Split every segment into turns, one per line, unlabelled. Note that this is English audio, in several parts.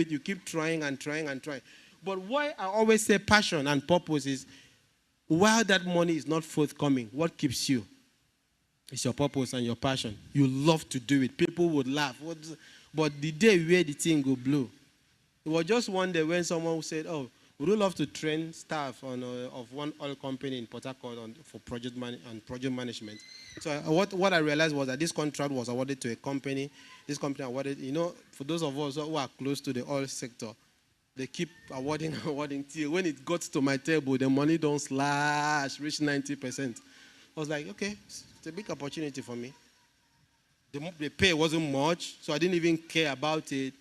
You keep trying and trying and trying. But why I always say passion and purpose is, while that money is not forthcoming, what keeps you? It's your purpose and your passion. You love to do it. People would laugh. But the day where the thing go blow, it was just one day when someone said, "Oh, would you love to train staff of one oil company in Port Harcourt for project management?" So what I realized was that this contract was awarded to a company. This company awarded, for those of us who are close to the oil sector, they keep awarding till when it got to my table, the money don't slash, reach 90%. I was like, okay, it's a big opportunity for me. The pay wasn't much, so I didn't even care about it.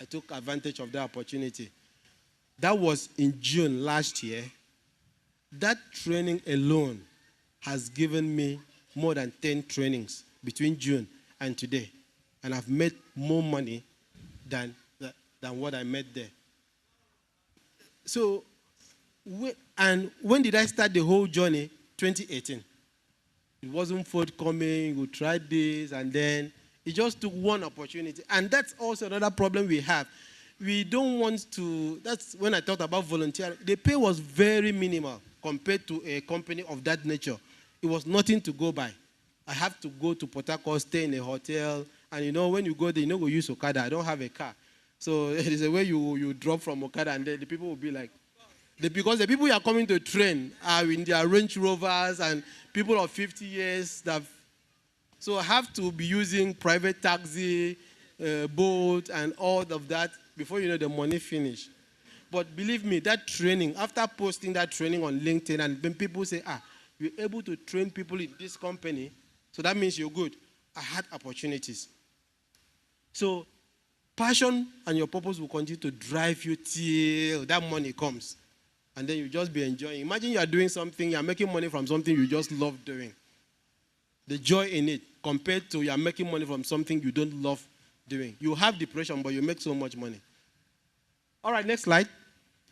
I took advantage of that opportunity. That was in June last year. That training alone has given me more than 10 trainings between June and today. And I've made more money than what I made there. So, when did I start the whole journey? 2018. It wasn't forthcoming. We tried this, and then it just took one opportunity. And that's also another problem we have. We don't want to, that's when I talked about volunteering. The pay was very minimal compared to a company of that nature. It was nothing to go by. I have to go to Port Harcourt, stay in a hotel, and when you go there, go use Okada. I don't have a car. So it is a way you drop from Okada, and then the people will be like, because the people you are coming to train are in their Range Rovers and people of 50 years. So I have to be using private taxi, boat, and all of that before the money finish. But believe me, that training, after posting that training on LinkedIn, and when people say, you're able to train people in this company, so that means you're good. I had opportunities. So passion and your purpose will continue to drive you till that money comes. And then you just be enjoying. Imagine you are doing something, you are making money from something you just love doing. The joy in it compared to you are making money from something you don't love doing. You have depression, but you make so much money. All right, next slide.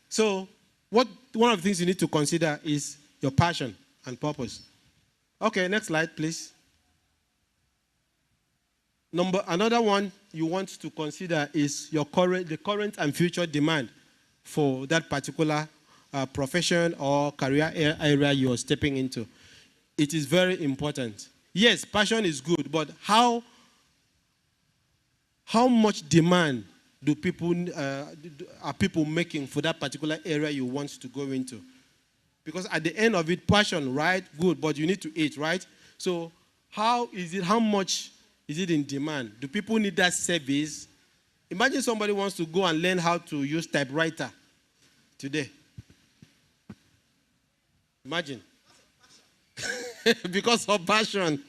So one of the things you need to consider is your passion and purpose. Okay, next slide, please. Another one you want to consider is the current and future demand for that particular profession or career area you are stepping into. It is very important. Yes, passion is good, but how much demand are people making for that particular area you want to go into? Because at the end of it, passion, right? Good, but you need to eat, right? So how much is it in demand? Do people need that service? Imagine somebody wants to go and learn how to use typewriter today. Imagine. Because of passion.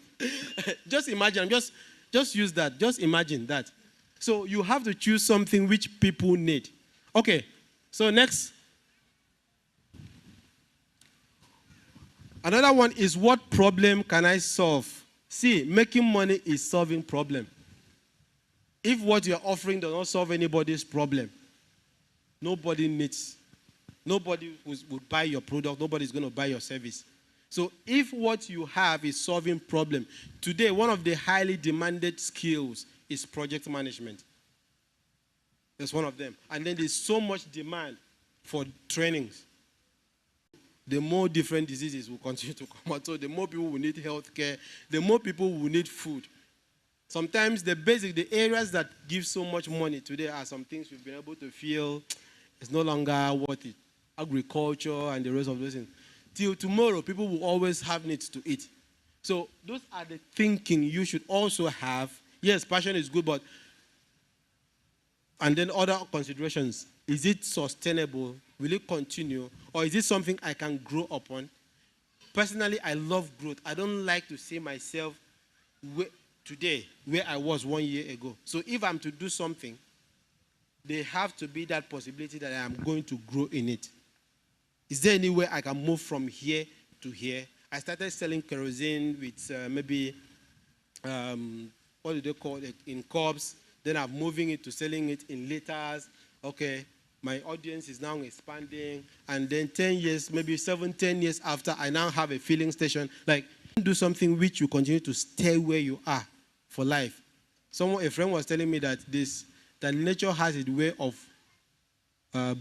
Just imagine, just use that. Just imagine that. So you have to choose something which people need. Okay, so next. Another one is, what problem can I solve? See, making money is solving problem. If what you're offering does not solve anybody's problem, nobody would buy your product, nobody's going to buy your service. So if what you have is solving problem, today one of the highly demanded skills is project management. That's one of them. And then there's so much demand for trainings. The more different diseases will continue to come out. So the more people will need health care, the more people will need food. Sometimes the areas that give so much money today are some things we've been able to feel it's no longer worth it. Agriculture and the rest of those things. Till tomorrow, people will always have needs to eat. So those are the thinking you should also have. Yes, passion is good, but and then other considerations. Is it sustainable? Will it continue? Or is it something I can grow upon? Personally, I love growth. I don't like to see myself today where I was 1 year ago. So if I'm to do something, there have to be that possibility that I am going to grow in it. Is there any way I can move from here to here? I started selling kerosene with maybe, what do they call it, in cups. Then I'm moving it to selling it in liters. Okay, my audience is now expanding. And then 10 years, maybe 10 years after, I now have a filling station. Like, do something which you continue to stay where you are for life. A friend was telling me that that nature has its way of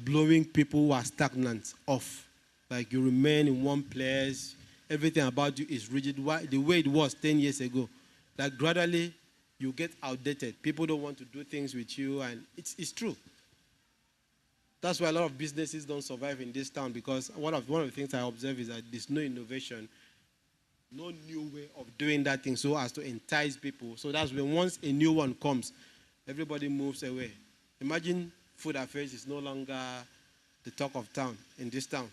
blowing people who are stagnant off. Like you remain in one place, everything about you is rigid, the way it was 10 years ago. That gradually you get outdated. People don't want to do things with you, and it's true. That's why a lot of businesses don't survive in this town, because one of the things I observe is that there's no innovation, no new way of doing that thing so as to entice people. So that's when once a new one comes, everybody moves away. Imagine food affairs is no longer the talk of town in this town.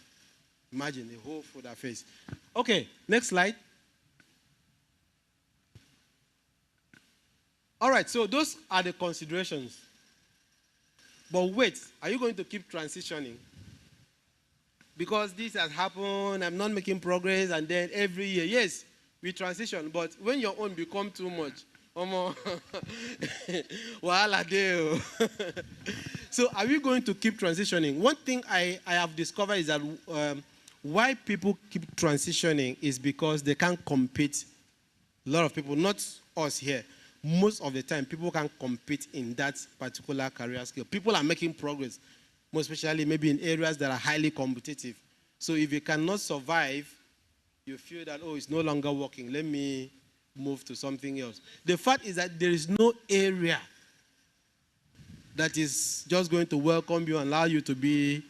Imagine the whole food affairs. Okay, next slide. All right, so those are the considerations. But wait, are you going to keep transitioning? Because this has happened, I'm not making progress, and then every year, yes, we transition, but when your own become too much, wahala dey. So are we going to keep transitioning? One thing I have discovered is that why people keep transitioning is because they can't compete. A lot of people, not us here, most of the time, people can compete in that particular career skill. People are making progress, most especially maybe in areas that are highly competitive. So if you cannot survive, you feel that, oh, it's no longer working. Let me move to something else. The fact is that there is no area that is just going to welcome you and allow you to be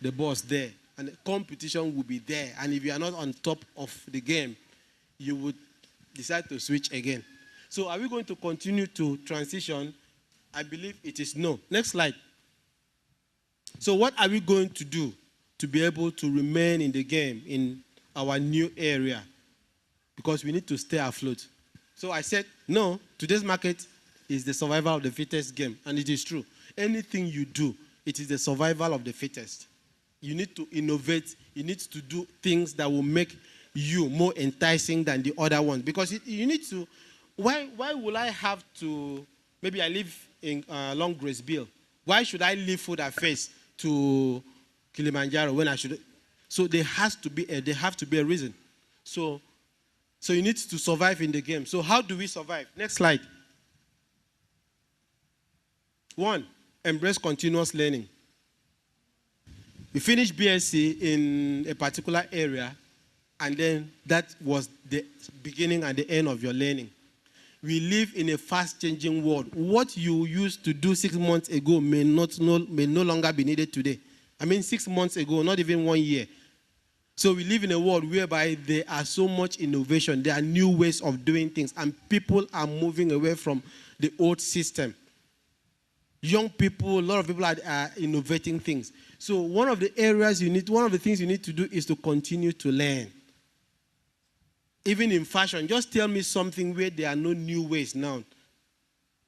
the boss there. And the competition will be there. And if you are not on top of the game, you would decide to switch again. So are we going to continue to transition? I believe it is no. Next slide. So what are we going to do to be able to remain in the game in our new area? Because we need to stay afloat. So I said, no, today's market is the survival of the fittest game. And it is true. Anything you do, it is the survival of the fittest. You need to innovate. You need to do things that will make you more enticing than the other ones. Because you need to... Why will I have to, maybe I live in along Grace Bill. Why should I leave food affairs to Kilimanjaro when I should? So there have to be a reason. So you need to survive in the game. So how do we survive? Next slide. 1, embrace continuous learning. We finished BSc in a particular area, and then that was the beginning and the end of your learning. We live in a fast-changing world. What you used to do 6 months ago may no longer be needed today. I mean, 6 months ago, not even 1 year. So we live in a world whereby there are so much innovation. There are new ways of doing things, and people are moving away from the old system. Young people, a lot of people are innovating things. So one of the things you need to do is to continue to learn. Even in fashion, just tell me something where there are no new ways now.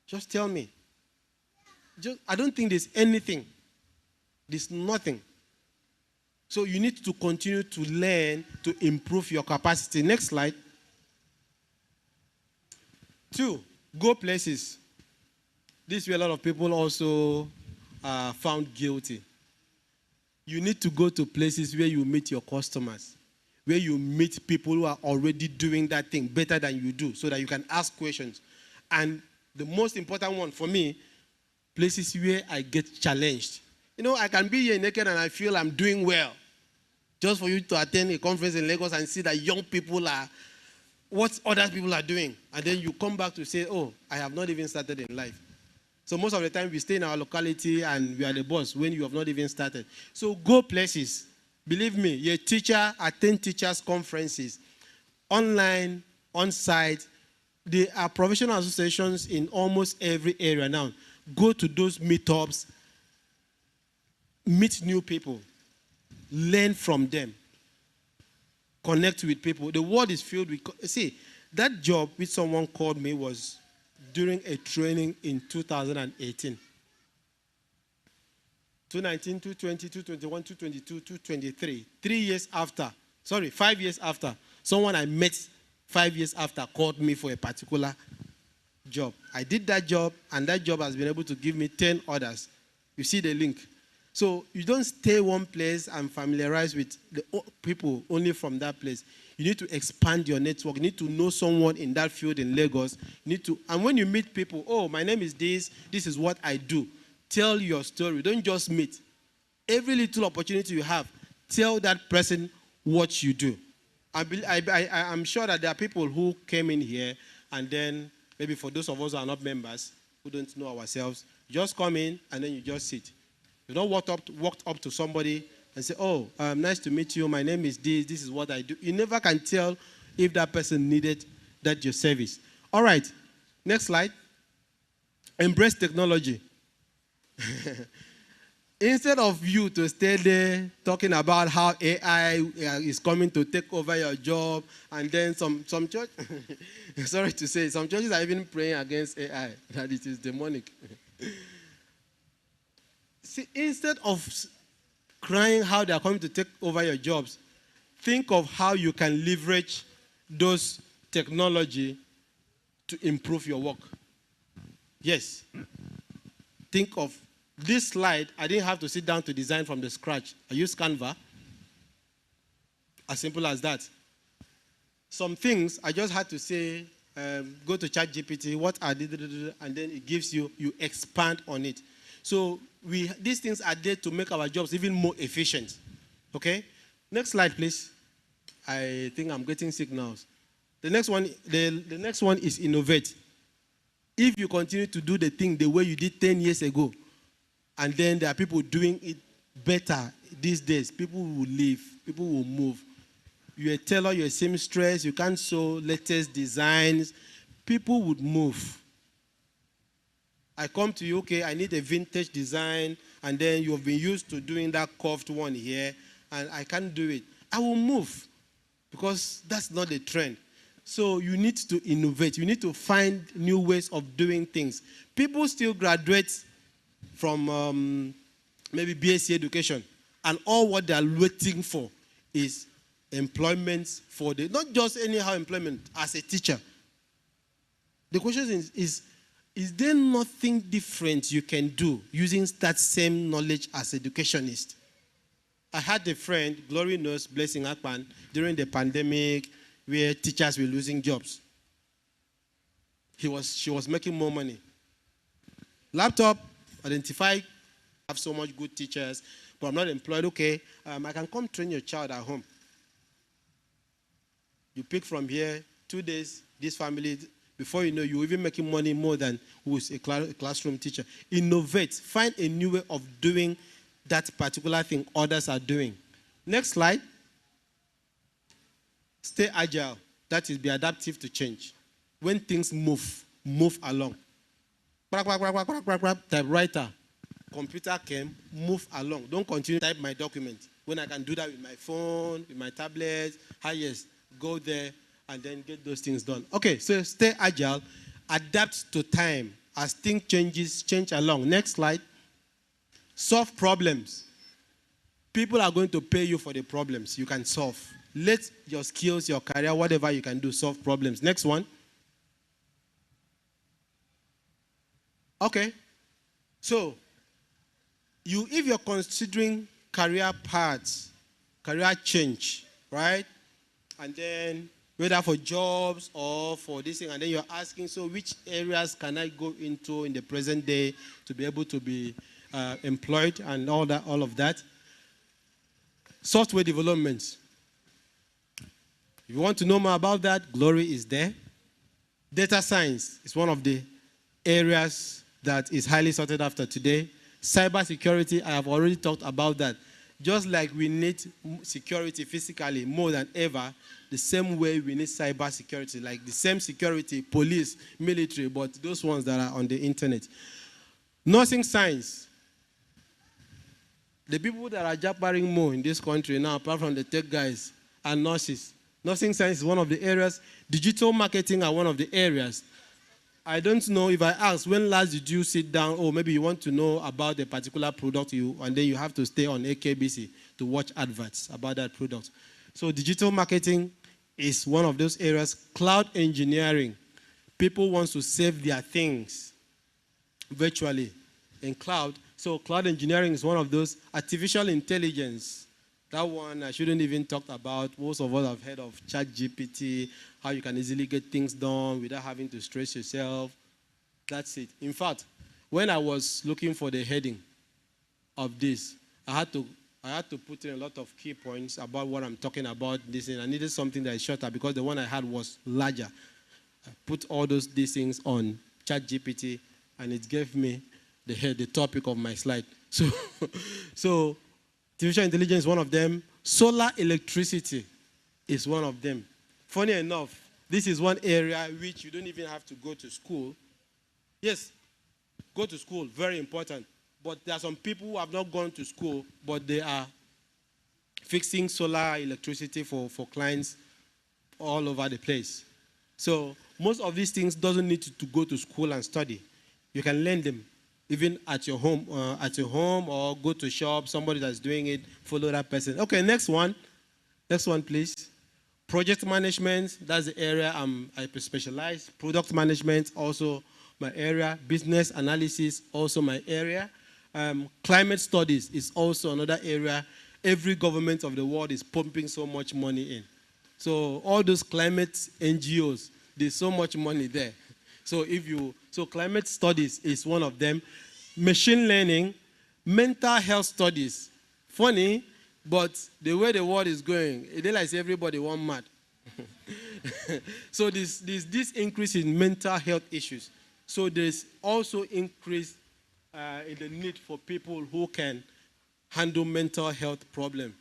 Just tell me. I don't think there's anything. There's nothing. So you need to continue to learn to improve your capacity. Next slide. 2, go places. This is where a lot of people also are found guilty. You need to go to places where you meet your customers, where you meet people who are already doing that thing better than you do, so that you can ask questions. And the most important one for me, places where I get challenged. You know, I can be here in Eket and I feel I'm doing well. Just for you to attend a conference in Lagos and see that young people are, what other people are doing. And then you come back to say, oh, I have not even started in life. So most of the time we stay in our locality and we are the boss when you have not even started. So go places. Believe me, you're a teacher, attend teachers' conferences, online, on-site. There are professional associations in almost every area now. Go to those meetups, meet new people, learn from them, connect with people. The world is filled with... See, that job which someone called me was during a training in 2018. 2019, 2020, 2021, 2022, 2023. 3 years after, 5 years after, someone I met 5 years after called me for a particular job. I did that job, and that job has been able to give me 10 others. You see the link. So you don't stay one place and familiarize with the people only from that place. You need to expand your network. You need to know someone in that field in Lagos. You need to, and when you meet people, oh, my name is this is what I do. Tell your story. Don't just meet. Every little opportunity you have, tell that person what you do. I'm sure that there are people who came in here, and then maybe for those of us who are not members, who don't know ourselves, you just come in and then you just sit. You don't walk up to somebody and say, oh, nice to meet you. My name is this is what I do. You never can tell if that person needed that your service. All right, next slide. Embrace technology. Instead of you to stay there talking about how AI is coming to take over your job, and then some church, sorry to say, some churches are even praying against AI, that it is demonic. See, instead of crying how they are coming to take over your jobs, think of how you can leverage those technology to improve your work. Yes. Think of this slide. I didn't have to sit down to design from the scratch. I used Canva. As simple as that. Some things I just had to say, go to ChatGPT, what are the, and then it gives you expand on it. So these things are there to make our jobs even more efficient. Okay? Next slide, please. I think I'm getting signals. The next one is innovate. If you continue to do the thing the way you did 10 years ago, and then there are people doing it better these days, people will leave, people will move. You're a tailor, you're a seamstress, you can't sew latest designs, people would move. I come to you, okay, I need a vintage design, and then you've been used to doing that curved one here, and I can't do it. I will move, because that's not the trend. So you need to innovate. You need to find new ways of doing things. People still graduate from maybe BSc education, and all what they are waiting for is employment for not just anyhow employment, as a teacher. The question is there nothing different you can do using that same knowledge as educationist? I had a friend, Glory knows, Blessing Akpan, during the pandemic, where teachers were losing jobs. She was making more money. Laptop, identify, have so much good teachers, but I'm not employed. Okay, I can come train your child at home. You pick from here, 2 days, this family, before you know, you're even making money more than who's a classroom teacher. Innovate. Find a new way of doing that particular thing others are doing. Next slide. Stay agile. That is, be adaptive to change. When things move along. Typewriter. Computer came, move along. Don't continue to type my document. When I can do that with my phone, with my tablet, yes, go there and then get those things done. Okay, so stay agile. Adapt to time. As things change along. Next slide. Solve problems. People are going to pay you for the problems you can solve. Let your skills, your career, whatever you can do, solve problems. Next one. Okay. So, if you're considering career paths, career change, right? And then whether for jobs or for this thing, and then you're asking, so which areas can I go into in the present day to be able to be employed and all of that? Software development. If you want to know more about that, Glory is there. Data science is one of the areas that is highly sought after today. Cybersecurity, I have already talked about that. Just like we need security physically more than ever, the same way we need cybersecurity, like the same security, police, military, but those ones that are on the internet. Nursing science. The people that are jabbering more in this country now, apart from the tech guys, are nurses. Nursing science is one of the areas. Digital marketing are one of the areas. I don't know if I ask, when last did you sit down, or maybe you want to know about a particular product, and then you have to stay on AKBC to watch adverts about that product. So digital marketing is one of those areas. Cloud engineering. People want to save their things virtually in cloud, So cloud engineering is one of those. Artificial intelligence, that one I shouldn't even talk about. Most of us have heard of ChatGPT, how you can easily get things done without having to stress yourself. That's it. In fact, when I was looking for the heading of this, I had to put in a lot of key points about what I'm talking about. This, and I needed something that is shorter because the one I had was larger. I put all these things on ChatGPT, and it gave me the topic of my slide. So artificial intelligence is one of them. Solar electricity is one of them. Funny enough, this is one area which you don't even have to go to school. Yes, go to school, very important. But there are some people who have not gone to school, but they are fixing solar electricity for clients all over the place. So most of these things doesn't need to go to school and study. You can learn them even at your home or go to shop, somebody that's doing it, follow that person. Okay, next one. Next one, please. Project management, that's the area I specialize. Product management, also my area. Business analysis, also my area. Climate studies is also another area. Every government of the world is pumping so much money in. So all those climate NGOs, there's so much money there. So climate studies is one of them. Machine learning, mental health studies. Funny, but the way the world is going, it like everybody want mad. So this increase in mental health issues. So there's also increase in the need for people who can handle mental health problems.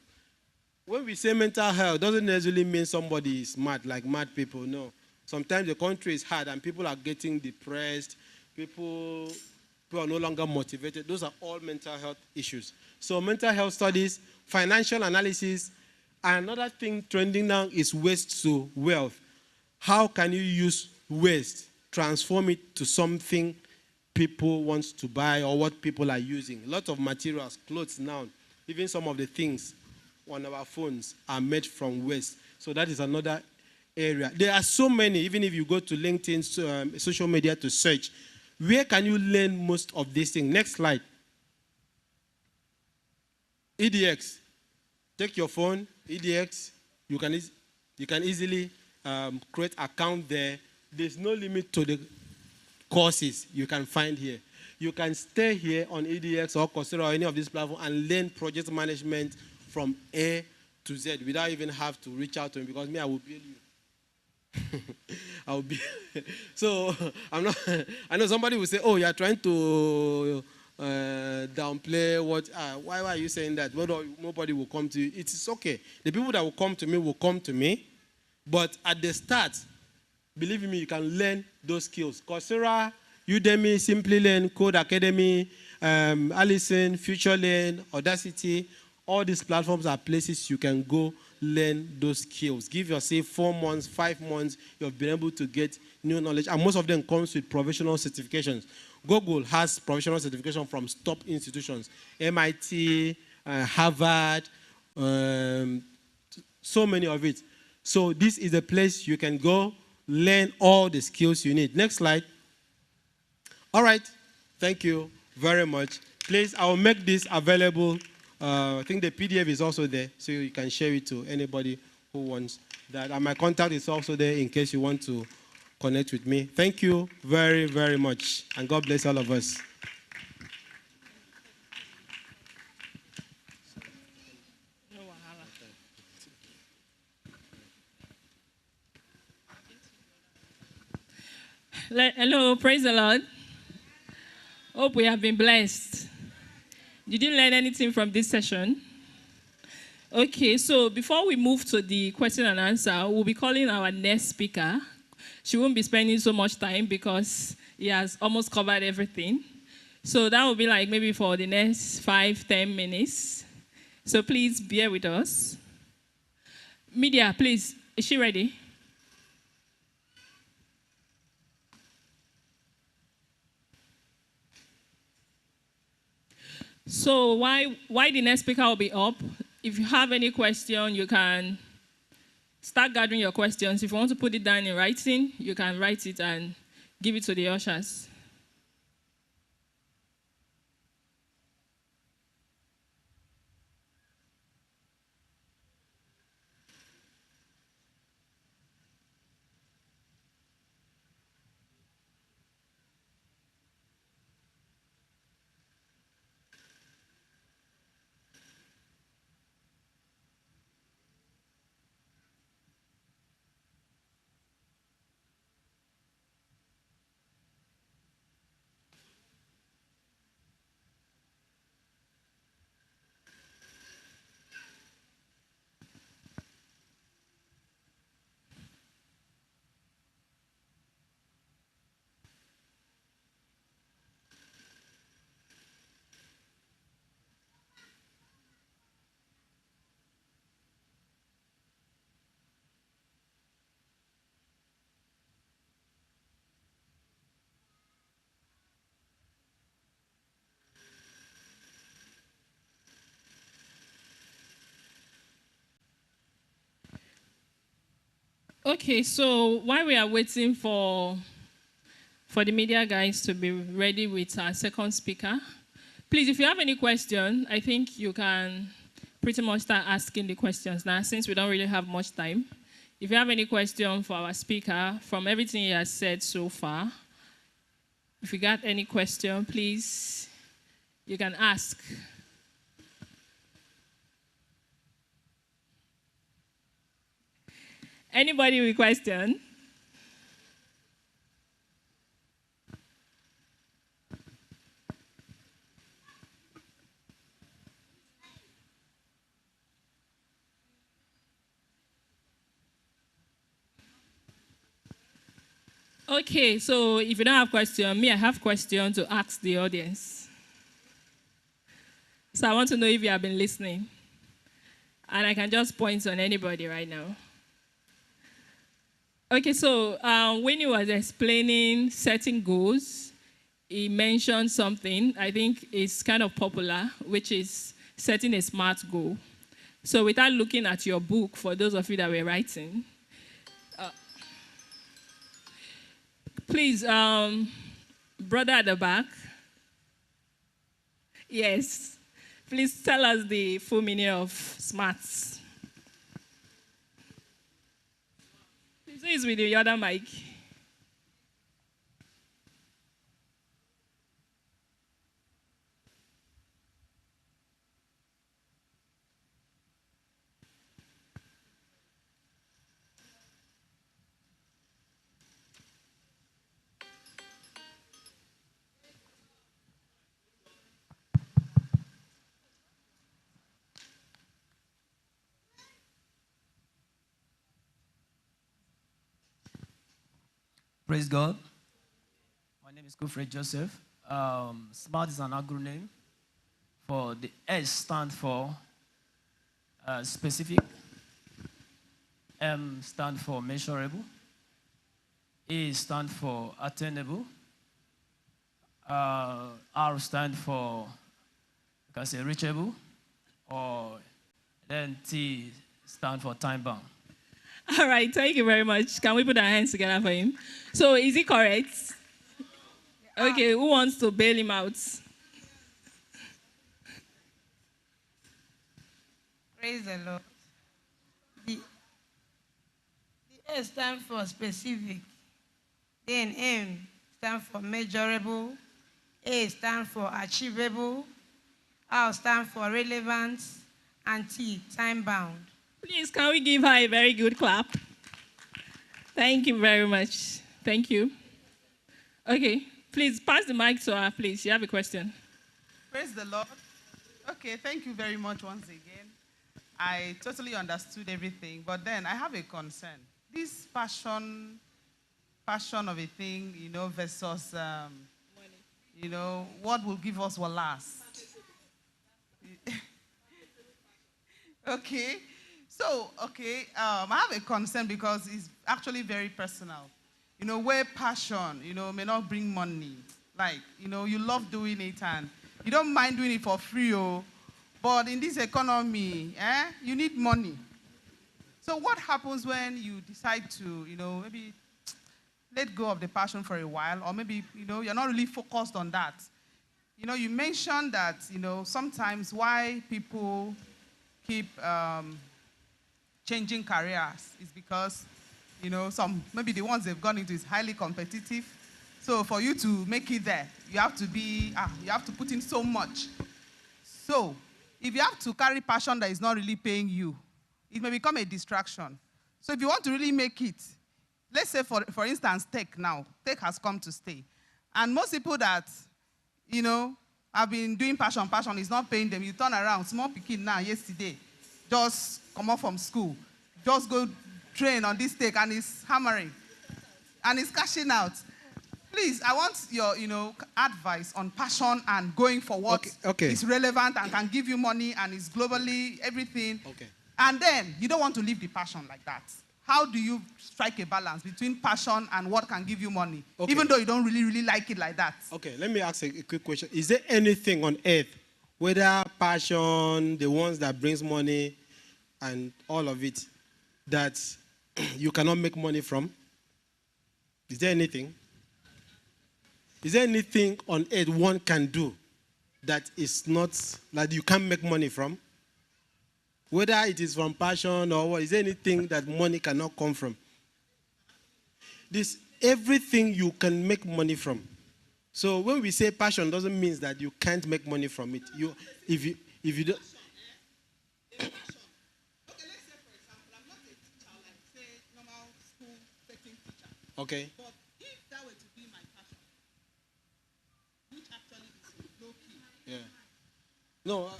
When we say mental health, doesn't necessarily mean somebody is mad, like mad people, no. Sometimes the country is hard and people are getting depressed, people are no longer motivated. Those are all mental health issues. So mental health studies, financial analysis, and another thing trending now is waste to wealth. How can you use waste, transform it to something people want to buy or what people are using? A lot of materials, clothes now, even some of the things on our phones are made from waste. So that is another area. There are so many, even if you go to LinkedIn, social media to search, where can you learn most of these things? Next slide. EDX. Take your phone, EDX. You can easily create account there. There's no limit to the courses you can find here. You can stay here on EDX or Coursera or any of these platforms and learn project management from A to Z without even have to reach out to me, because me, I will bill you. I'll be so I'm not. I know somebody will say, "Oh, you are trying to downplay what? Why are you saying that? Nobody will come to you." It is okay. The people that will come to me, but at the start, believe me, you can learn those skills. Coursera, Udemy, Simply Learn, Code Academy, Allison, FutureLearn, Audacity. All these platforms are places you can go learn those skills. Give yourself 4 months, 5 months, you've been able to get new knowledge. And most of them comes with professional certifications. Google has professional certification from top institutions. MIT, Harvard, so many of it. So this is a place you can go learn all the skills you need. Next slide. All right. Thank you very much. Please, I will make this available. I think the PDF is also there, so you can share it to anybody who wants that. And my contact is also there in case you want to connect with me. Thank you very, very much. And God bless all of us.
Hello, praise the Lord. Hope we have been blessed. Did you learn anything from this session? Okay, so before we move to the question and answer, we'll be calling our next speaker. She won't be spending so much time because he has almost covered everything. So that will be like maybe for the next 5-10 minutes. So please bear with us. Media, please, is she ready? So why the next speaker will be up? If you have any question, you can start gathering your questions. If you want to put it down in writing, you can write it and give it to the ushers. Okay, so while we are waiting for the media guys to be ready with our second speaker, please, if you have any question, I think you can pretty much start asking the questions now, since we don't really have much time. If you have any question for our speaker from everything he has said so far, if you got any question, please, you can ask. Anybody with question? Okay, so if you don't have question, me, I have question to ask the audience. So I want to know if you have been listening. And I can just point on anybody right now. Okay, so when he was explaining setting goals, he mentioned something I think is kind of popular, which is setting a SMART goal. So without looking at your book, for those of you that were writing, please, brother at the back. Yes. Please tell us the full meaning of SMART. Please, with the other mic.
Praise God. My name is Kufred Joseph. SMART is an acronym. For the S stand for specific, M stand for measurable, A stand for attainable, R stand for, you can say, reachable, or then T stand for time bound.
All right, thank you very much. Can we put our hands together for him? So is he correct? Okay, who wants to bail him out?
Praise the Lord. The S stands for specific. Then M stands for measurable. A stands for achievable. R stands for relevant. And T, time bound.
Please, can we give her a very good clap? Thank you very much. Thank you. Okay, please pass the mic to her, please. You have a question.
Praise the Lord. Okay, thank you very much once again. I totally understood everything, but then I have a concern. This passion of a thing, versus, what will give us will last. Okay. So, I have a concern because it's actually very personal. Where passion, may not bring money. Like, you love doing it and you don't mind doing it for free, but in this economy, you need money. So what happens when you decide to, maybe let go of the passion for a while, or maybe, you're not really focused on that. You mentioned that, sometimes why people keep changing careers is because, maybe the ones they've gone into is highly competitive. So for you to make it there, you have to put in so much. So if you have to carry passion that is not really paying you, it may become a distraction. So if you want to really make it, let's say for instance, tech has come to stay. And most people that, have been doing passion is not paying them. You turn around, small pikin now, yesterday, just come off from school, just go train on this tech and he's hammering and he's cashing out. Please, I want your, advice on passion and going for what is relevant and can give you money and is globally everything. Okay. And then you don't want to leave the passion like that. How do you strike a balance between passion and what can give you money, even though you don't really, really like it like that? Okay,
let me ask a quick question. Is there anything on earth, whether passion, the ones that brings money, and all of it, that you cannot make money from? Is there anything? Is there anything on earth one can do that is not, that you can't make money from? Whether it is from passion or what, is there anything that money cannot come from? This, everything you can make money from. So when we say passion, doesn't mean that you can't make money from it. If you don't.
Okay, let's say, for example, I'm not a teacher, like, say, normal school setting teacher.
Okay.
But if that were to be my passion, which actually is low key.
Yeah. No,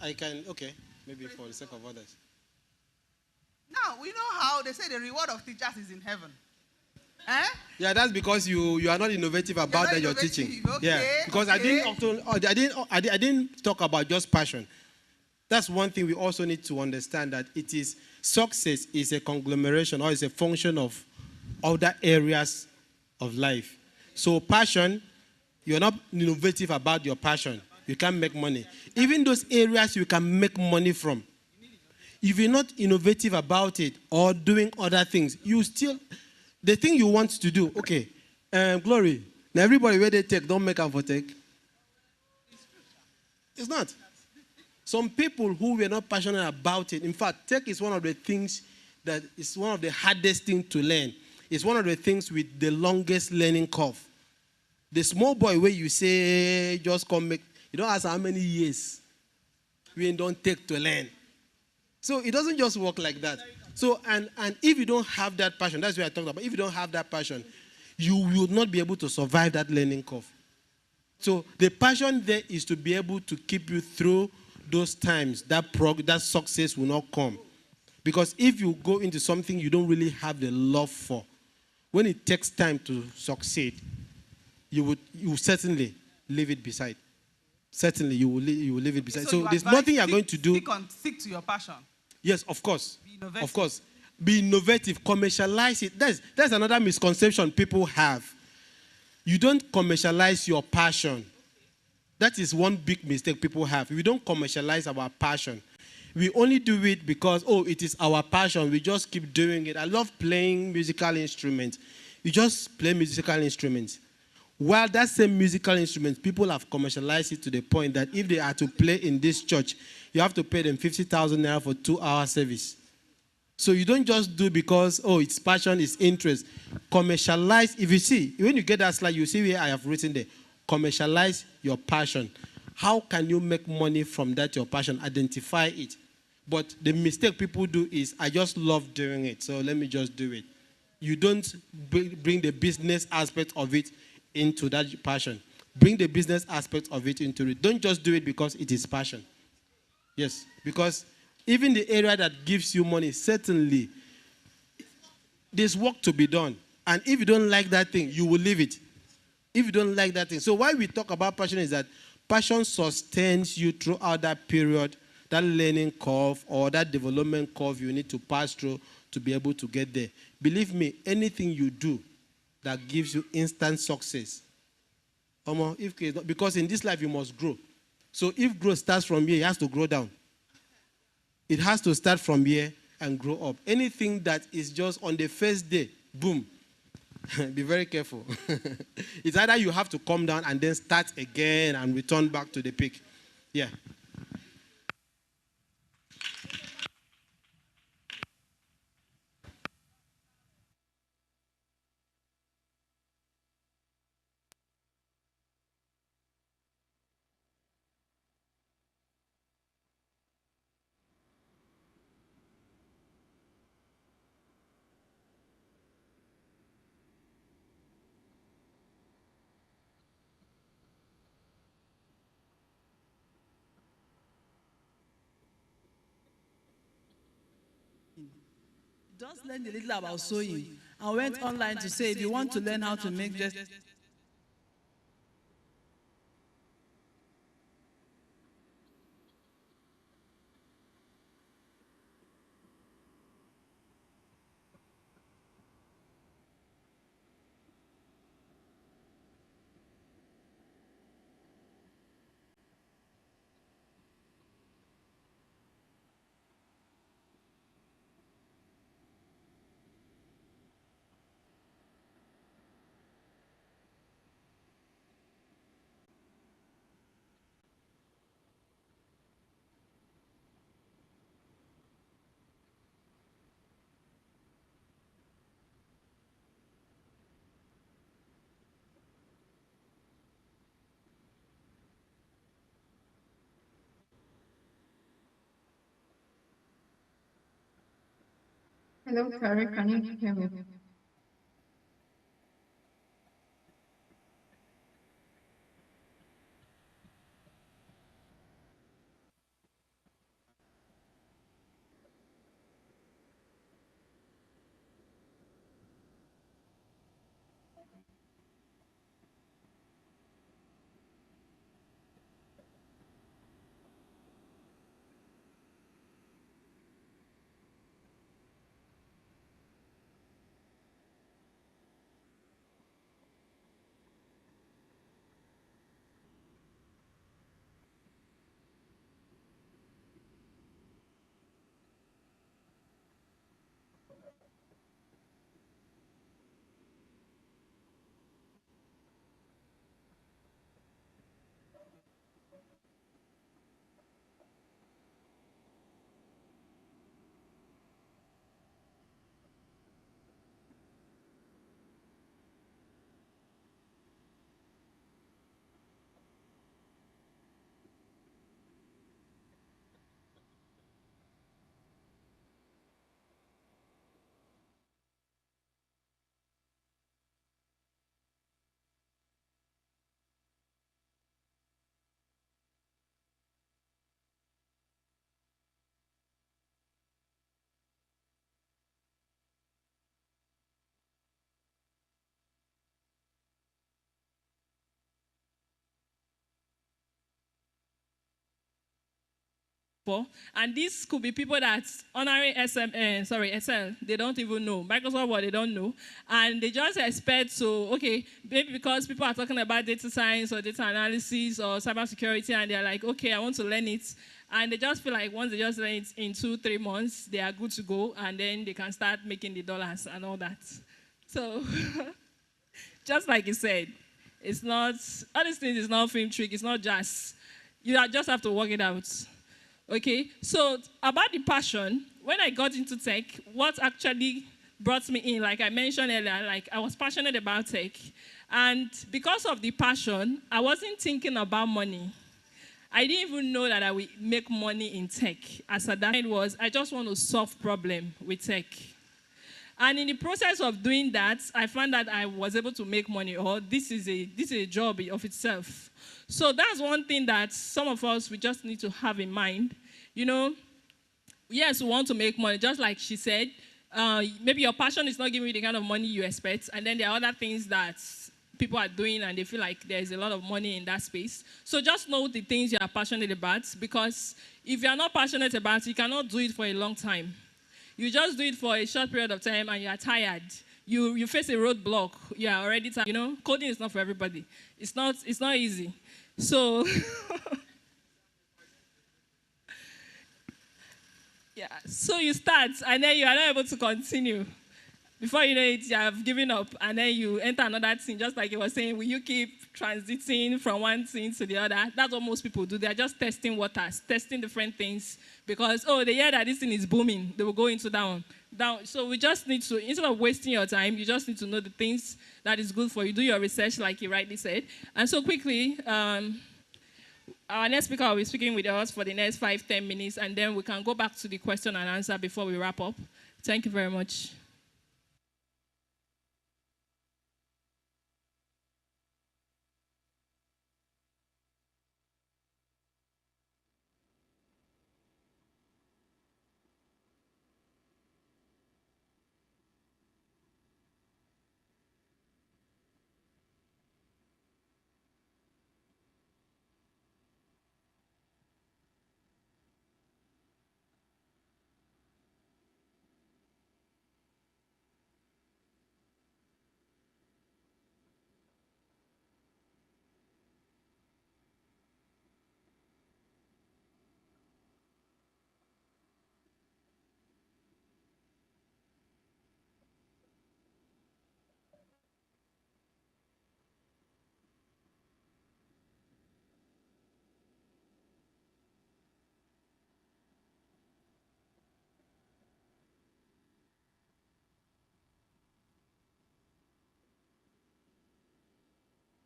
I can, okay, maybe for the sake of others.
Now, we know how they say the reward of teachers is in heaven. Eh?
Yeah, that's because you are not innovative about that you're teaching.
Okay,
Yeah, because
okay.
I didn't talk about just passion. That's one thing we also need to understand, that it is success is a conglomeration or is a function of other areas of life. So passion, you're not innovative about your passion, you can't make money. Even those areas you can make money from, if you're not innovative about it or doing other things, you still, the thing you want to do, okay, Glory, now everybody where they take, don't make them for take. It's not. Some people who were not passionate about it, in fact, tech is one of the things that is one of the hardest things to learn. It's one of the things with the longest learning curve. The small boy where you say, just come make, you don't ask how many years we don't take to learn. So it doesn't just work like that. So, and if you don't have that passion, that's what I talked about. If you don't have that passion, you will not be able to survive that learning curve. So the passion there is to be able to keep you through those times. That success will not come. Because if you go into something you don't really have the love for, when it takes time to succeed, you will certainly leave it beside. Certainly you will leave it beside. So there's nothing you're going to do.
Stick to your passion.
Yes, of course.
Be innovative.
Of course. Be innovative. Commercialize it. That's another misconception people have. You don't commercialize your passion. That is one big mistake people have. We don't commercialize our passion. We only do it because, it is our passion. We just keep doing it. I love playing musical instruments. You just play musical instruments. While that same musical instruments, people have commercialized it to the point that if they are to play in this church, you have to pay them 50,000 naira for 2-hour service. So you don't just do because, it's passion, it's interest. Commercialize. If you see, when you get that slide, you see where I have written there. Commercialize your passion. How can you make money from that, your passion? Identify it. But the mistake people do is, I just love doing it, so let me just do it. You don't bring the business aspect of it into that passion. Bring the business aspect of it into it. Don't just do it because it is passion. Yes, because even the area that gives you money, certainly, there's work to be done. And if you don't like that thing, you will leave it. If you don't like that thing. So why we talk about passion is that passion sustains you throughout that period, that learning curve or that development curve you need to pass through to be able to get there. Believe me, anything you do that gives you instant success, because in this life you must grow. So if growth starts from here, it has to grow down. It has to start from here and grow up. Anything that is just on the first day, boom, be very careful. It's either you have to come down and then start again and return back to the peak. Yeah.
Just learned a little about sewing and went online to say if you want to learn how to make just
Hello, Terry, can you hear me?
for. And these could be people that honoring SL, they don't even know. Microsoft Word, they don't know. And they just expect, so, okay, maybe because people are talking about data science or data analysis or cybersecurity, and they're like, okay, I want to learn it. And they just feel like once they just learn it in 2-3 months, they are good to go, and then they can start making the dollars and all that. So, just like you said, it's not, all these things is not film trick, it's not just, just have to work it out. Okay, so about the passion, when I got into tech, what actually brought me in, like I mentioned earlier, like I was passionate about tech. And because of the passion, I wasn't thinking about money. I didn't even know that I would make money in tech. As at that time was, I just want to solve problem with tech. And in the process of doing that, I found that I was able to make money, or this is a job of itself. So that's one thing that some of us, we just need to have in mind. You know, yes, we want to make money, just like she said. Maybe your passion is not giving you the kind of money you expect, and then there are other things that people are doing and they feel like there's a lot of money in that space. So just know the things you are passionate about, because if you are not passionate about it, you cannot do it for a long time. You just do it for a short period of time and you are tired. You face a roadblock, you are already tired. You know, coding is not for everybody. It's not easy. So, yeah, so you start and then you are not able to continue. Before you know it, you have given up, and then you enter another thing, just like you were saying, will you keep transiting from one thing to the other? That's what most people do. They're just testing waters, testing different things, because, oh, they hear that this thing is booming, they will go into that one. So we just need to, instead of wasting your time, you just need to know the things that is good for you. Do your research, like you rightly said. And so quickly, our next speaker will be speaking with us for the next 5-10 minutes, and then we can go back to the question and answer before we wrap up. Thank you very much.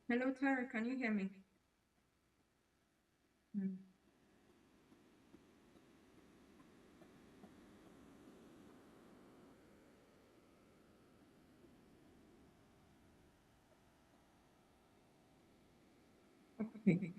Hello, Tara, can you hear me? Mm. Okay.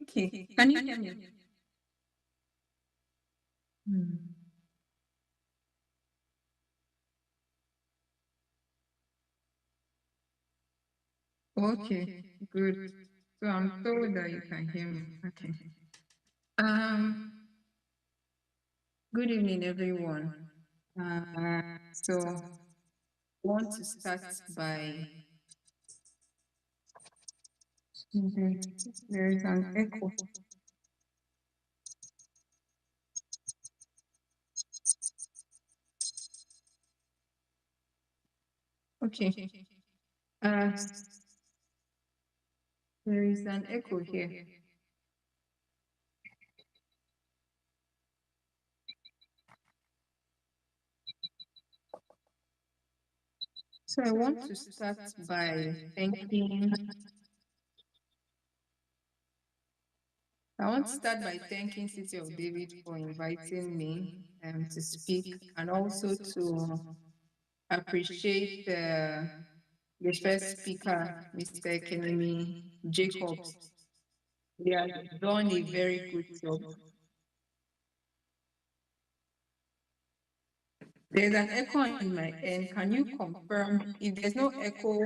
Okay. Can you hear me? Hmm. Okay, good. So I'm told that you can hear me. Okay. Um, Good evening, everyone. So I want to start by there is an echo. Okay. Uh, there is an echo here. So I want to start by thanking. I want to start by thanking City of David for inviting me to speak, and also to appreciate the first speaker, Mr. Kenemi Jacobs. They have done a very good job. There's an echo in my end. Can you confirm? If there's no echo,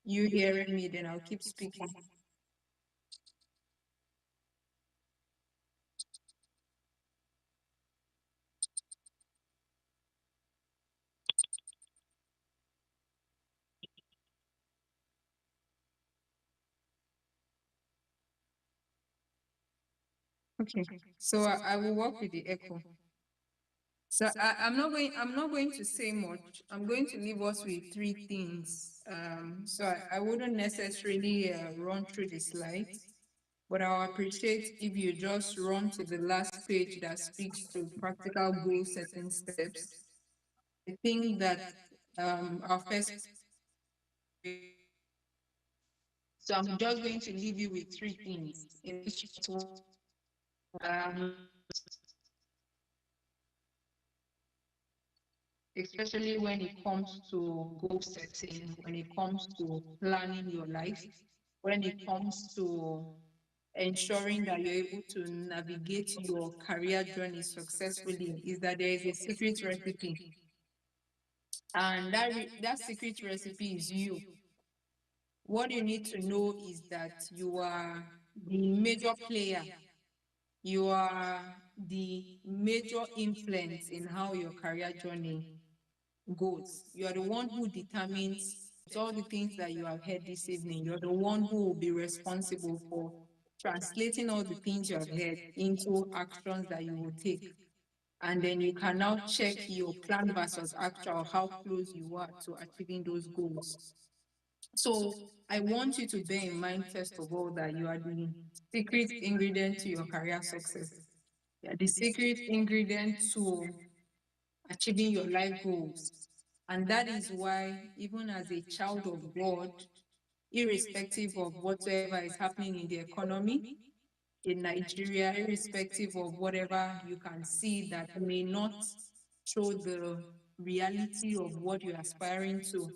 you hearing me, then I'll keep speaking. Okay, so I will work with the echo. So I'm not going to say much. I'm going to leave us with three things. I wouldn't necessarily run through the slides, but I'll appreciate if you just run to the last page that speaks to practical goal setting steps. I think that our first. So I'm just going to leave you with three things in this short um, especially when it comes to goal setting, when it comes to planning your life, when it comes to ensuring that you're able to navigate your career journey successfully, is that there is a secret recipe. And that secret recipe is you. What you need to know is that you are the major player. You are the major influence in how your career journey goes. You are the one who determines all the things that you have heard this evening. You're the one who will be responsible for translating all the things you have heard into actions that you will take. And then you can now check your plan versus actual, how close you are to achieving those goals. So I want you to bear in mind, first of all, that you are the secret ingredient to your career success. You are the secret ingredient to achieving your life goals. And that is why, even as a child of God, irrespective of whatever is happening in the economy in Nigeria, irrespective of whatever you can see that may not show the reality of what you're aspiring to,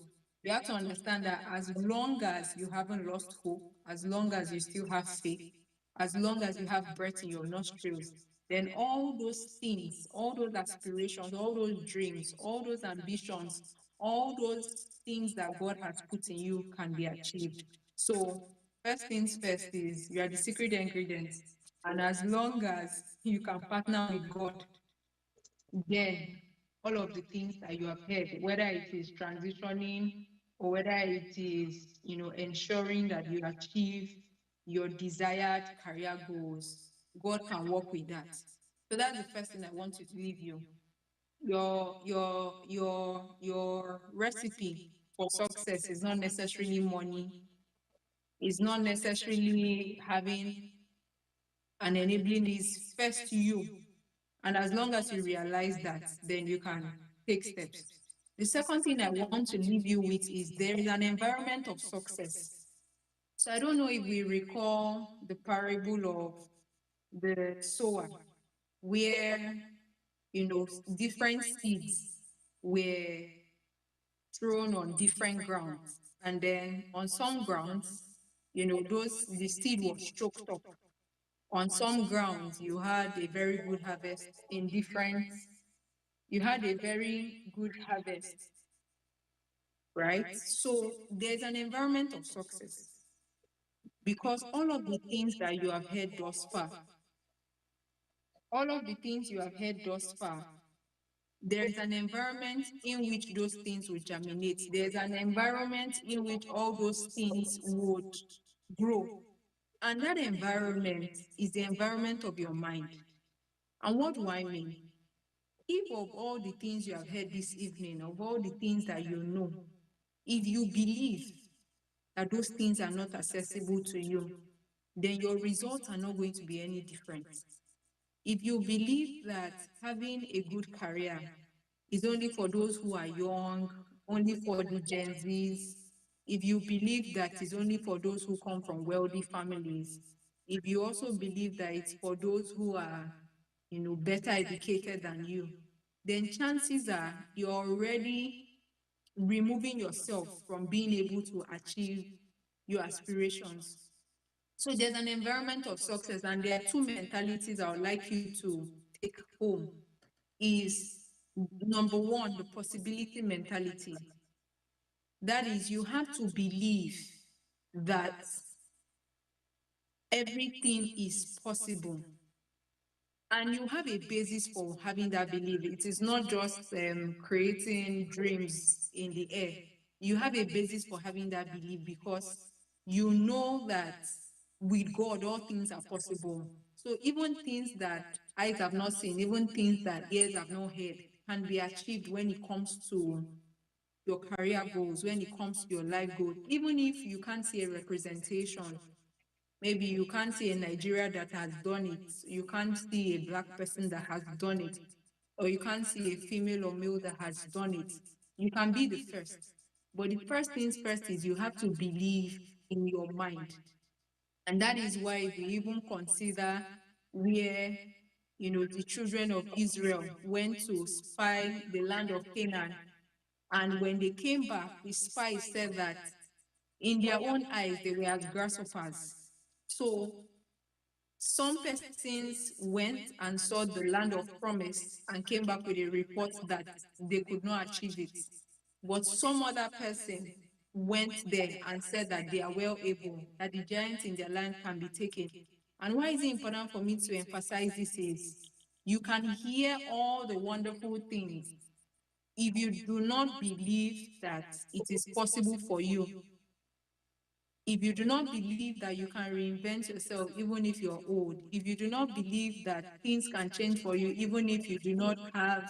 you have to understand that as long as you haven't lost hope, as long as you still have faith, as long as you have breath in your nostrils, then all those things, all those aspirations, all those dreams, all those ambitions, all those things that God has put in you can be achieved. So first things first is you are the secret ingredient. And as long as you can partner with God, then all of the things that you have heard, whether it is transitioning or whether it is, ensuring that you achieve your desired career goals, God can work with that. So that's the first thing I want you to leave you. Your recipe for success is not necessarily money, is not necessarily having an enabling, is first you. And as long as you realize that, then you can take steps. The second thing I want to leave you with is there is an environment of success. So I don't know if we recall the parable of the sower, where, different seeds were thrown on different grounds. And then on some grounds, the seed was choked up. On some grounds, you had a very good harvest. You had a very good harvest, right? So there's an environment of success because all of the things that you have heard thus far, all of the things you have heard thus far, there is an environment in which those things will germinate. There's an environment in which all those things would grow. And that environment is the environment of your mind. And what do I mean? If of all the things you have heard this evening, of all the things that you know, if you believe that those things are not accessible to you, then your results are not going to be any different. If you believe that having a good career is only for those who are young, only for the Gen Zs, if you believe that it's only for those who come from wealthy families, if you also believe that it's for those who are, better educated than you, then chances are you're already removing yourself from being able to achieve your aspirations. So there's an environment of success, and there are two mentalities I would like you to take home. Is number one, the possibility mentality. That is, you have to believe that everything is possible. And you have a basis for having that belief. It is not just creating dreams in the air. You have a basis for having that belief because you know that with God, all things are possible. So even things that eyes have not seen, even things that ears have not heard, can be achieved when it comes to your career goals, when it comes to your life goals. Even if you can't see a representation, maybe you can't see a Nigeria that has done it, you can't see a Black person that has done it, or you can't see a female or male that has done it, you can be the first. But the first things first is you have to believe in your mind. And that is why if we even consider where, the children of Israel went to spy the land of Canaan, and when they came back, the spies said that in their own eyes they were as grasshoppers. So some persons went and saw the land of promise and came back with a report that they could not achieve it. But some other person went there and said that they are well able, that the giants in their land can be taken. And why is it important for me to emphasize this is you can hear all the wonderful things. If you do not believe that it is possible for you, if you do not believe that you can reinvent yourself even if you're old, if you do not believe that things can change for you even if you do not have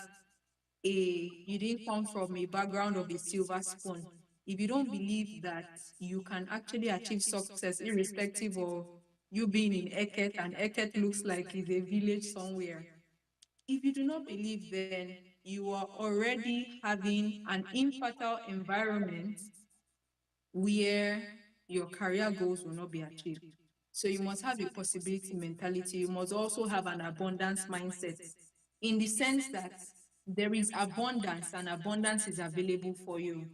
you didn't come from a background of a silver spoon, if you don't believe that you can actually achieve success irrespective of you being in Eket, and Eket looks like it's a village somewhere, if you do not believe, then you are already having an infertile environment where your career goals will not be achieved. So you must have a possibility mentality. You must also have an abundance mindset in the sense that there is abundance and abundance is available for you.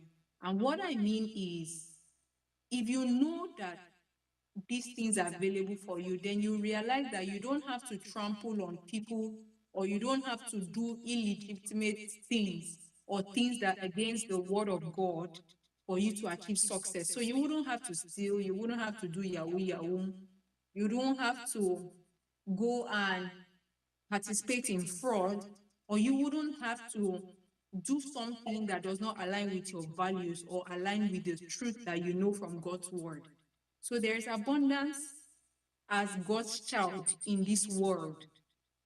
And what I mean is, if you know that these things are available for you, then you realize that you don't have to trample on people, or you don't have to do illegitimate things or things that are against the word of God for you to achieve success. So you wouldn't have to steal, you wouldn't have to do yahoo yahoo, you don't have to go and participate in fraud, or you wouldn't have to do something that does not align with your values or align with the truth that you know from God's word. So there is abundance as God's child in this world,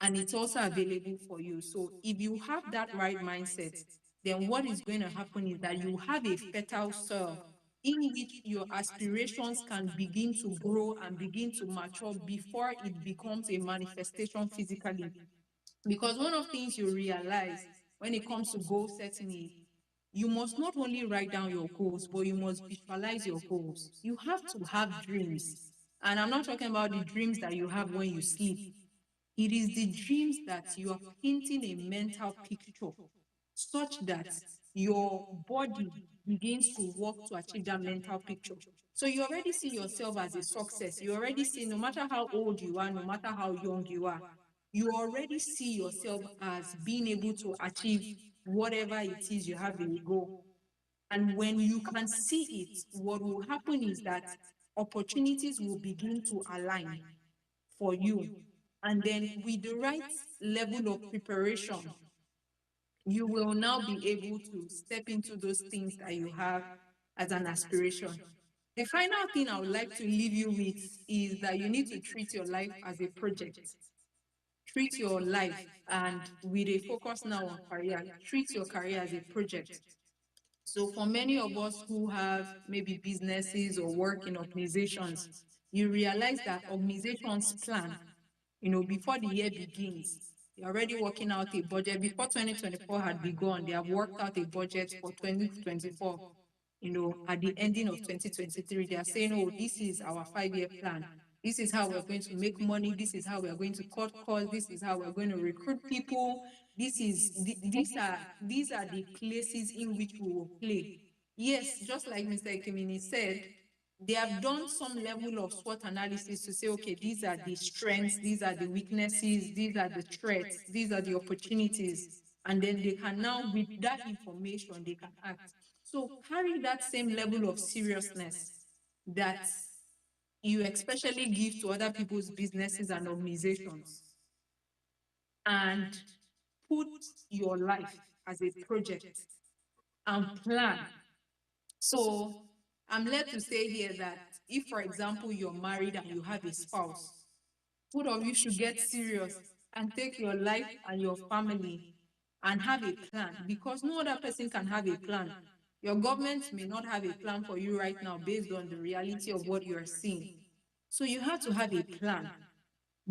and it's also available for you. So if you have that right mindset, then what is going to happen is that you have a fertile soil in which your aspirations can begin to grow and begin to mature before it becomes a manifestation physically. Because one of the things you realize when it comes to goal setting is you must not only write down your goals, but you must visualize your goals. You have to have dreams. And I'm not talking about the dreams that you have when you sleep. It is the dreams that you are painting a mental picture such that your body begins to work to achieve that mental picture. So you already see yourself as a success. You already see, no matter how old you are, no matter how young you already see yourself as being able to achieve whatever it is you have in goal. And when you can see it, what will happen is that opportunities will begin to align for you. And then with the right level of preparation, you will now be able to step into those things that you have as an aspiration. The final thing I would like to leave you with is that you need to treat your life as a project. Treat your life, and with a focus now on career, treat your career as a project. So for many of us who have maybe businesses or work in organizations, you realize that organizations plan, before the year begins. They're already working out a budget. Before 2024 had begun, they have worked out a budget for 2024. At the ending of 2023, they are saying, oh, this is our 5-year plan. This is how we're going to make money. This is how we're going to cut costs. This is how we're going to recruit people. These are the places in which we will play. Yes, just like Mr. Ekemini said, they have done some level of SWOT analysis to say, okay, these are the strengths, these are the weaknesses, these are the threats, these are the opportunities. And then they can now, with that information, they can act. So carry that same level of seriousness that you especially give to other people's businesses and organizations, and put your life as a project and plan. So I'm led to say here that if, for example, you're married and you have a spouse, both of you should get serious and take your life and your family and have a plan, because no other person can have a plan. Your government may not have a plan for you right now based on the reality of what you are seeing. So you have to have a plan,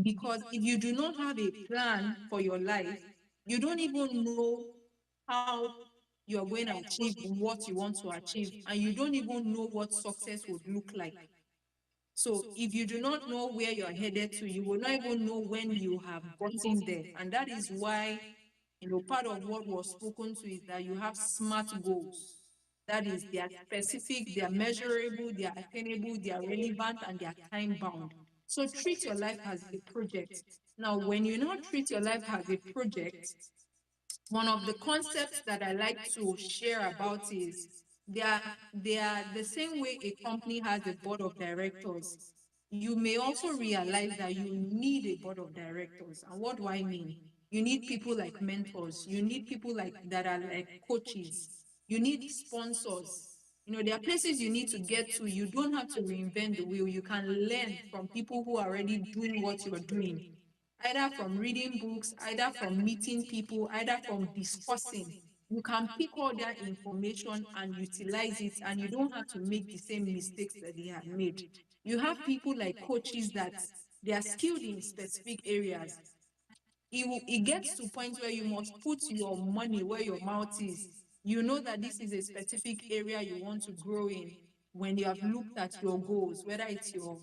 because if you do not have a plan for your life, you don't even know how you're going to achieve what you want to achieve, and you don't even know what success would look like. So if you do not know where you're headed to, you will not even know when you have gotten there. And that is why, part of what was spoken to is that you have SMART goals. That is, they are specific, they are measurable, they are attainable, they are relevant, and they are time bound. So treat your life as a project. Now, when you not treat your life as a project, one of the concepts that I like to share about is they are the same way a company has a board of directors. You may also realize that you need a board of directors. And what do I mean? You need people like mentors. You need people that are like coaches. You need sponsors. There are places you need to get to. You don't have to reinvent the wheel. You can learn from people who are already doing what you're doing, either from reading books, either from meeting people, either from discussing. You can pick all that information and utilize it, and you don't have to make the same mistakes that they have made. You have people like coaches that they are skilled in specific areas. It gets to a point where you must put your money where your mouth is. You know that this is a specific area you want to grow in when you have looked at your goals, whether it's your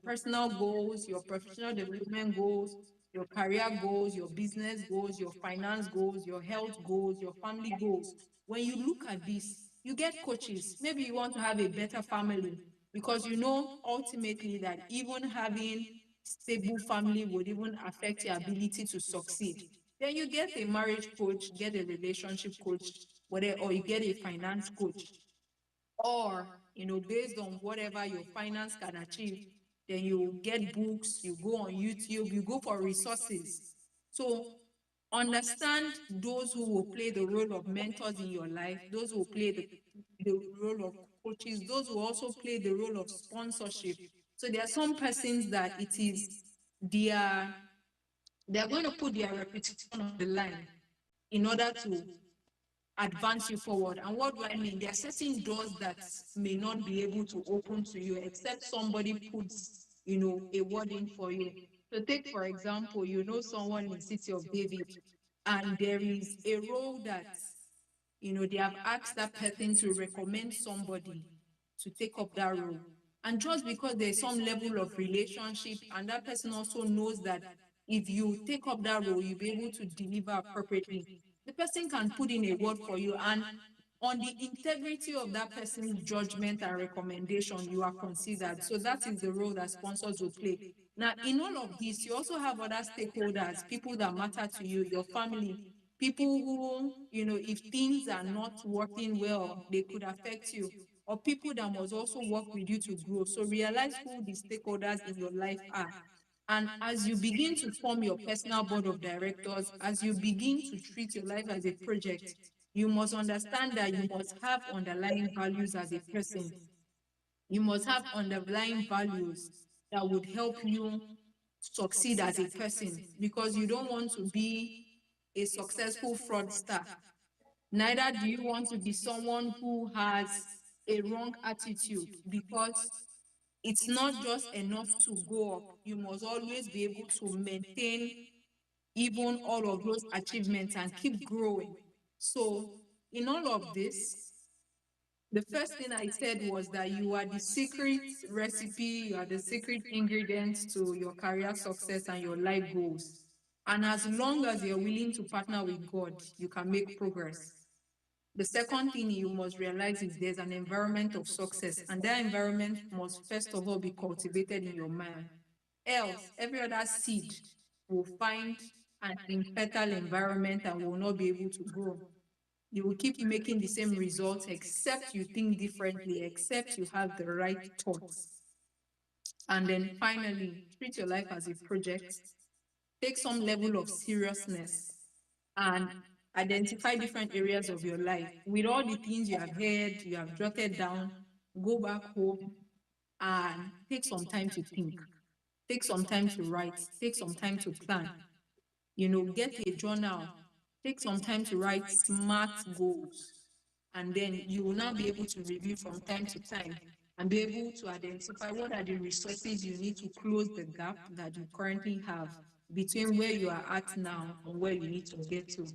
personal goals, your professional development goals, your career goals, your business goals, your finance goals, your health goals, your family goals. When you look at this, you get coaches. Maybe you want to have a better family because you know ultimately that even having stable family would even affect your ability to succeed. Then you get a marriage coach, get a relationship coach, whatever, or you get a finance coach. Or, based on whatever your finance can achieve, then you get books, you go on YouTube, you go for resources. So understand those who will play the role of mentors in your life, those who will play the role of coaches, those who also play the role of sponsorship. So there are some persons that it is they're going to put their reputation on the line in order to advance you forward. And what do I mean? There are certain doors that may not be able to open to you except somebody puts, a word in for you. So take, for example, someone in City of David, and there is a role that, they have asked that person to recommend somebody to take up that role. And just because there's some level of relationship, and that person also knows that if you take up that role, you'll be able to deliver appropriately, the person can put in a word for you, and on the integrity of that person's judgment and recommendation, you are considered. So that is the role that sponsors will play. Now, in all of this, you also have other stakeholders, people that matter to you, your family, people who, if things are not working well, they could affect you, or people that must also work with you to grow. So realize who the stakeholders in your life are. And as you begin to form your personal board of directors, as you begin to treat your life as a project, you must understand that you must have underlying values as a person. You must have underlying values that would help you succeed as a person, because you don't want to be a successful fraudster. Neither do you want to be someone who has a wrong attitude, because it's not just enough to go up. You must always be able to maintain even all of those achievements and keep growing. So in all of this, the first thing I said was that you are the secret recipe, you are the secret ingredients to your career success and your life goals. And as long as you're willing to partner with God, you can make progress. The second thing you must realize is there's an environment of success, and that environment must first of all be cultivated in your mind. Else, every other seed will find an infertile environment and will not be able to grow. You will keep making the same results except you think differently, except you have the right thoughts. And then finally, treat your life as a project. Take some level of seriousness and identify different areas of your life. With all the things you have heard, you have jotted down, go back home and take some time to think. Take some time to write, take some time to plan. Get a journal, take some time to write SMART goals. And then you will now be able to review from time to time and be able to identify what are the resources you need to close the gap that you currently have between where you are at now and where you need to get to.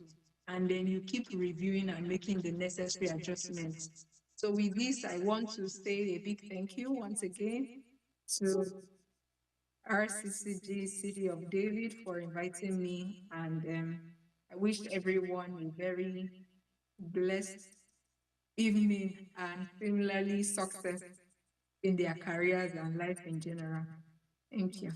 And then you keep reviewing and making the necessary adjustments. So with this, I want to say a big thank you once again to RCCG-City of David for inviting me, and I wish everyone a very blessed evening and similarly success in their careers and life in general. Thank you.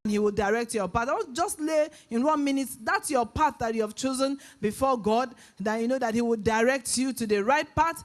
He will direct your path. Don't just lay in 1 minute. That's your path that you have chosen before God, that you know that He will direct you to the right path.